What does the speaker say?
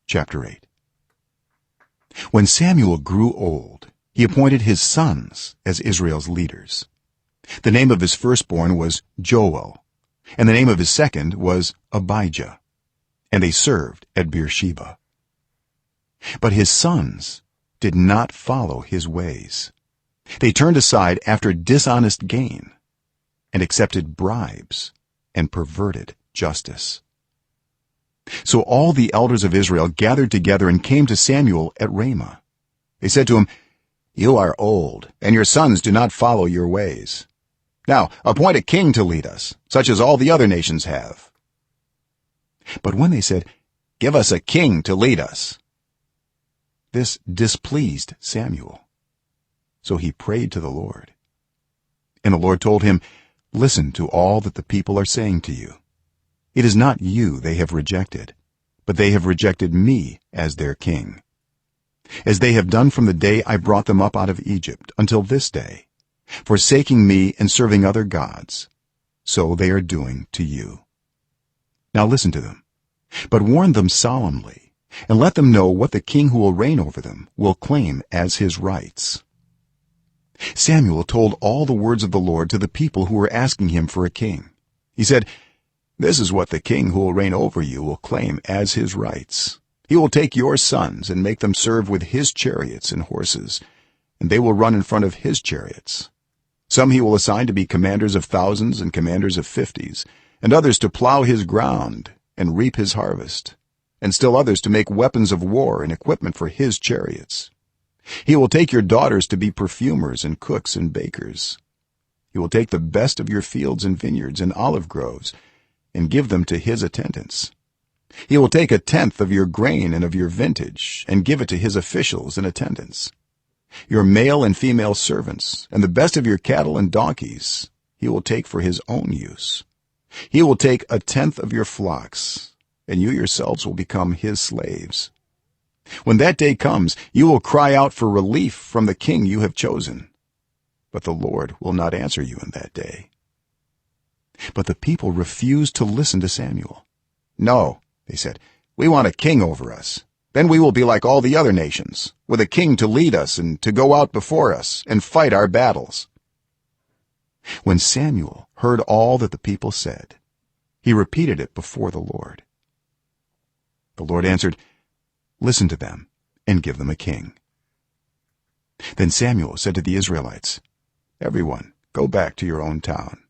Chapter 8. When Samuel grew old, he appointed his sons as Israel's leaders. The name of his firstborn was Joel, and the name of his second was Abijah, and they served at Beersheba. But his sons did not follow his ways. They turned aside after dishonest gain and accepted bribes and perverted justice. So all the elders of Israel gathered together and came to Samuel at Ramah. They said to him, "You are old, and your sons do not follow your ways. Now appoint a king to lead us, such as all the other nations have." But when they said, "Give us a king to lead us," this displeased Samuel. So he prayed to the Lord. And the Lord told him, "Listen to all that the people are saying to you. It is not you they have rejected, but they have rejected me as their king, as they have done from the day I brought them up out of Egypt until this day, forsaking me and serving other gods. So they are doing to you. Now listen to them, but warn them solemnly, and let them know what the king who will reign over them will claim as his rights." Samuel told all the words of the Lord to the people who were asking him for a king. He said, "This is what the king who will reign over you will claim as his rights. He will take your sons and make them serve with his chariots and horses, and they will run in front of his chariots. Some he will assign to be commanders of thousands and commanders of fifties, and others to plow his ground and reap his harvest, and still others to make weapons of war and equipment for his chariots. He will take your daughters to be perfumers and cooks and bakers. He will take the best of your fields and vineyards and olive groves and give them to his attendants. He will take 1/10 of your grain and of your vintage and give it to his officials and attendants. Your male and female servants and the best of your cattle and donkeys he will take for his own use. He will take 1/10 of your flocks, and you yourselves will become his slaves. When that day comes, you will cry out for relief from the king you have chosen, but the Lord will not answer you in that day." But the people refused to listen to Samuel. "No," they said, "we want a king over us. Then we will be like all the other nations, with a king to lead us and to go out before us and fight our battles." When Samuel heard all that the people said, he repeated it before the Lord. The Lord answered, "Listen to them and give them a king." Then Samuel said to the Israelites, "Everyone, go back to your own town."